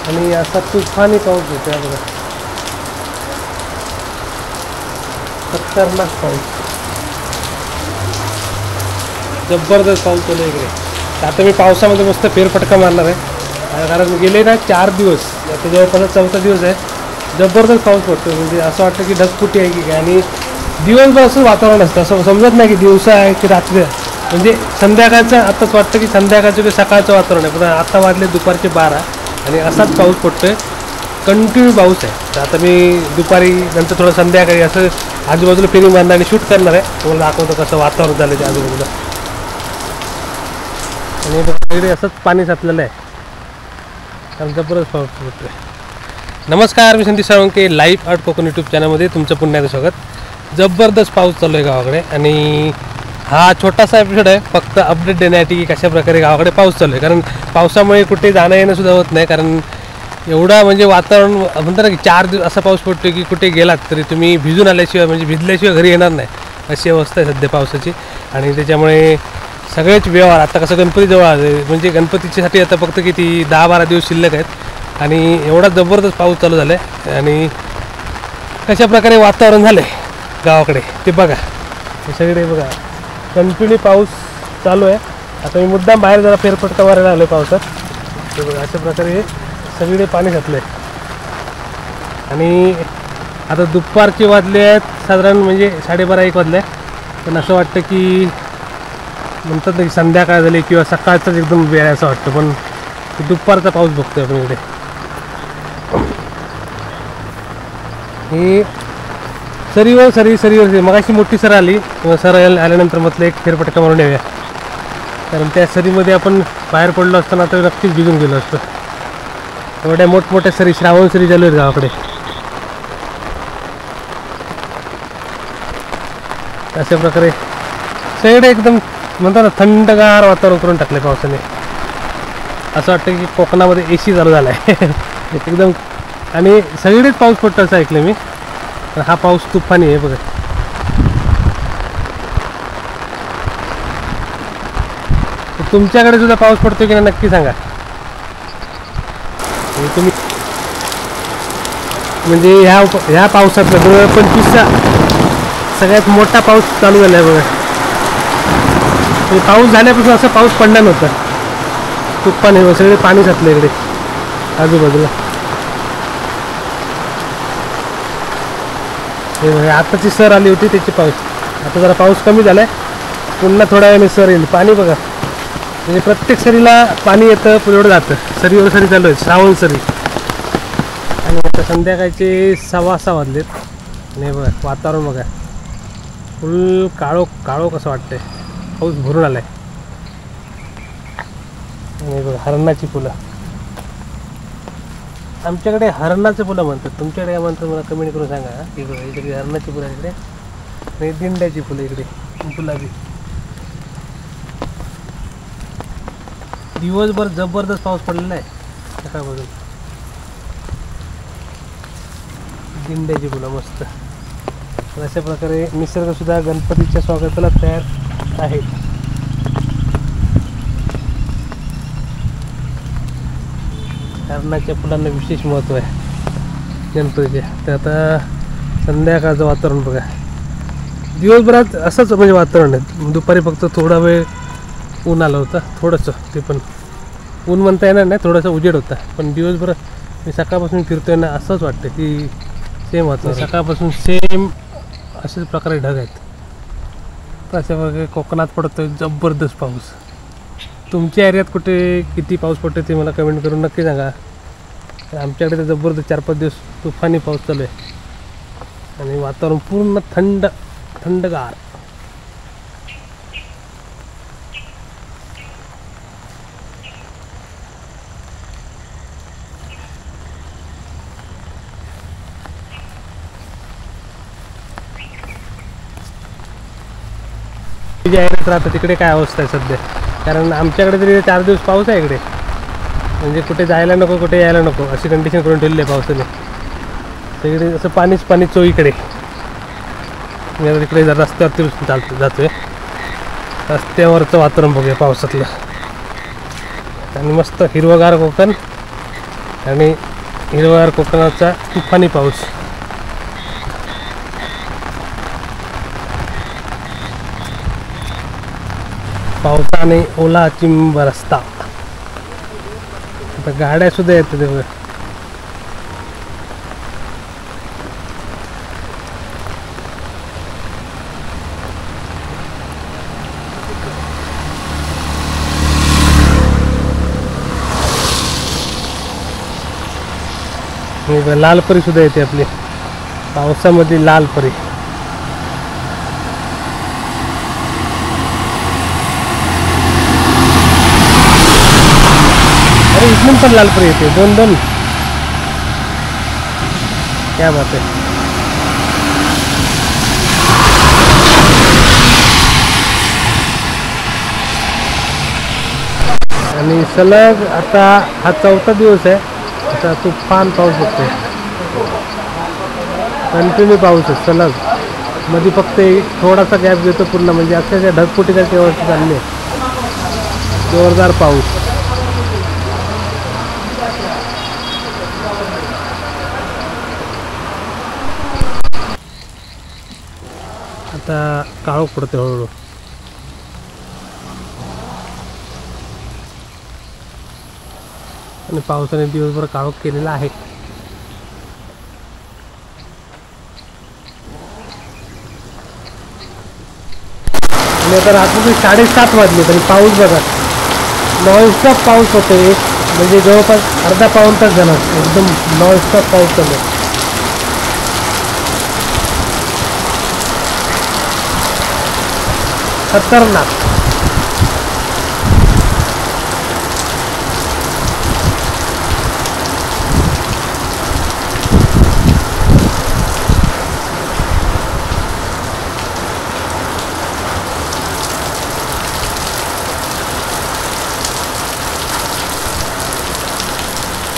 आणि असा तुफानी पाऊस होतो बघा, खतरनाक पाऊस, जबरदस्त पाऊस चालू इकडे. आता मी पावसामध्ये मस्त फेरफटका मारणार आहे, कारण गेले ना 4 दिवस, आता जवळपास 4था दिवस आहे, जबरदस्त पाऊस पडतो. म्हणजे असं वाटतं की ढगफुटी आहे की काय, आणि दिवसभर असं वातावरण असतं, असं समजत नाही की दिवसा आहे की रात्री आहे. म्हणजे संध्याकाळचं आताच वाटतं की संध्याकाळचं की सकाळचं वातावरण आहे, पण आता वाजले दुपारचे 12 आणि असाच पाऊस पडतो आहे, कंटिन्यू पाऊस आहे. तर आता मी दुपारी नंतर थोडं संध्याकाळी असं आजूबाजूला फेरी मारणार आणि शूट करणार आहे, तुम्हाला दाखवतो कसं वातावरण झालं ते आजूबाजूला. आणि इकडे असंच पाणी साचलेलं आहे, कारण जबरदस्त पाऊस पडतो आहे. नमस्कार, मी Sandeep Salunke, life art Kokan YouTube चॅनलमध्ये तुमचं पुन्हा एकदा स्वागत. जबरदस्त पाऊस चालू आहे गावाकडे, आणि हा छोटासा एपिसोड आहे फक्त अपडेट देण्यासाठी की कशा प्रकारे गावाकडे पाऊस चालू आहे. कारण पावसामुळे कुठे जाणं येणं सुद्धा होत नाही, कारण एवढा म्हणजे वातावरण म्हणतात ना की 4 दिवस असा पाऊस पडतो की कुठे गेलात तरी तुम्ही भिजून आल्याशिवाय, म्हणजे भिजल्याशिवाय घरी येणार नाही, अशी अवस्था आहे सध्या पावसाची. आणि त्याच्यामुळे सगळेच व्यवहार, आता कसं गणपतीजवळ आले, म्हणजे गणपतीच्यासाठी आता फक्त किती 10-12 दिवस शिल्लक आहेत, आणि एवढा जबरदस्त पाऊस चालू झाला आहे. आणि कशा प्रकारे वातावरण झालं आहे गावाकडे ते बघा, हे सगळे बघा कंटिन्यू पाऊस चालू आहे. आता मी मुद्दाम बाहेर जरा फेरफटका मारायला आलो पावसात, ते बघा अशा प्रकारे सगळीकडे पाणी घातलं आहे. आणि आता दुपारचे वाजले आहेत साधारण म्हणजे 12:30-1 वाजले, पण असं वाटतं की म्हणतात ना की संध्याकाळ झाली किंवा सकाळचाच एकदम वेळ आहे असं वाटतं, पण दुपारचा पाऊस बघतोय आपण इकडे. हे सरीवर सरीवर मग अशी मोठी सर आली, सर आल्यानंतर म्हटलं एक फेरफटका मारून येऊया, कारण त्या सरीमध्ये आपण बाहेर पडलो असताना तर नक्कीच भिजून गेलो असतो. एवढ्या मोठमोठ्या सरी, श्रावण सरी चालू आहेत गावाकडे. अशा प्रकारे सगळे एकदम म्हणतात ना थंडगार वातावरण करून टाकले पावसाने. असं वाटतं की कोकणामध्ये AC चालू झाला आहे एकदम. आणि सगळीकडेच पाऊस पडतो असं ऐकलं मी, पण हा पाऊस तुफानी आहे बघा. तुमच्याकडे सुद्धा पाऊस पडतो की नाही नक्की सांगा. तुम्ही म्हणजे ह्या पावसातला 2025चा सगळ्यात मोठा पाऊस चालू झाला आहे बघा. पाऊस झाल्यापासून असं पाऊस पडला नव्हता, तुफान सगळे पाणी साचलं इकडे आजूबाजूला. हे आताची सर आली होती त्याची पाऊस, आता जरा पाऊस कमी झाला आहे, पुन्हा थोड्या वेळाने सर येईल. पाणी बघा, म्हणजे प्रत्येक सरीला पाणी येतं पुढे जातं. सरीवर सरी चालू आहे, श्रावण सरी. आणि आता संध्याकाळचे 6:15 वाजलेत, आणि बघा वातावरण बघा फुल काळो कसं वाटतंय, पाऊस भरून आलाय. आणि बघा हरणाची फुलं, आमच्याकडे हरणाचं फुलं म्हणतात, तुमच्याकडे काय म्हणतात मला कमेंट करून सांगा. ही बघा इकडे हरणाची फुलं इकडे, आणि दिंड्याची फुलं इकडे गुलाबी. दिवसभर जबरदस्त पाऊस पडलेला आहे सकाळपासून. दिंड्याची फुलं मस्त. अशा प्रकारे निसर्गसुद्धा गणपतीच्या स्वागताला तयार आहे. हरणाच्या फुलांना विशेष महत्त्व आहे गणपतीच्या. तर आता संध्याकाळचं वातावरण बघा, दिवसभरात असंच म्हणजे वातावरण आहे. दुपारी फक्त थोडा वेळ ऊन आलं होतं, थोडंसं, ते पण ऊन म्हणता येणार नाही, थोडंसं उजेड होता. पण दिवसभर मी सकाळपासून फिरतोय ना, असंच वाटतं की सेम वातावरण सकाळपासून सेम अशाच प्रकारे ढग आहेत. तर अशा प्रकारे कोकणात पडतोय जबरदस्त पाऊस. तुमच्या एरियात कुठे किती पाऊस पडतो ते मला कमेंट करून नक्की सांगा. आमच्याकडे तर जबरदस्त 4-5 दिवस तुफानी पाऊस चालू आहे, आणि वातावरण पूर्ण थंडगार. ज्या एरियात राहतं तिकडे काय अवस्था आहे सध्या, कारण आमच्याकडे तरी 4 दिवस पाऊस आहे इकडे, म्हणजे कुठे जायला नको कुठे यायला नको अशी कंडिशन करून ठेवली आहे पावसाने. सगळे असं पाणीच पाणी चोईकडे. मी आता तिकडे रस्त्यावरती जातोय, रस्त्यावरचं वातावरण बघूया पावसातलं, आणि मस्त हिरवगार कोकण, आणि हिरवागार कोकणाचा तुफानी पाऊस. पावसाने ओला चिंब रस्ता. आता गाड्या सुद्धा येतात ते बघा. लाल परी सुद्धा येते आपली पावसामध्ये. लाल परी अरे इथून पण लाल परी येते. दोन दोन. क्या बात आहे. आणि सलग आता हा 4था दिवस आहे. आता तुफान पाऊस होतोय. कंटिन्यू पाऊस आहे सलग. मध्ये फक्त थोडासा गॅप घेतो पूर्ण. म्हणजे अक्षरशः ढगफुटीच्या केवळ चालली आहे. जोरदार पाऊस. आता काळोख पडते हळूहळू. आणि पावसाने दिवसभर काळोख केलेला आहे. आणि आता रात्री 7:30 वाजले तरी पाऊस बघा. नॉनस्टॉप पाऊस होतो. म्हणजे जवळपास अर्धा पाऊण तास झाला. एकदम नॉनस्टॉप पाऊस चालू आहे. खतरनाक.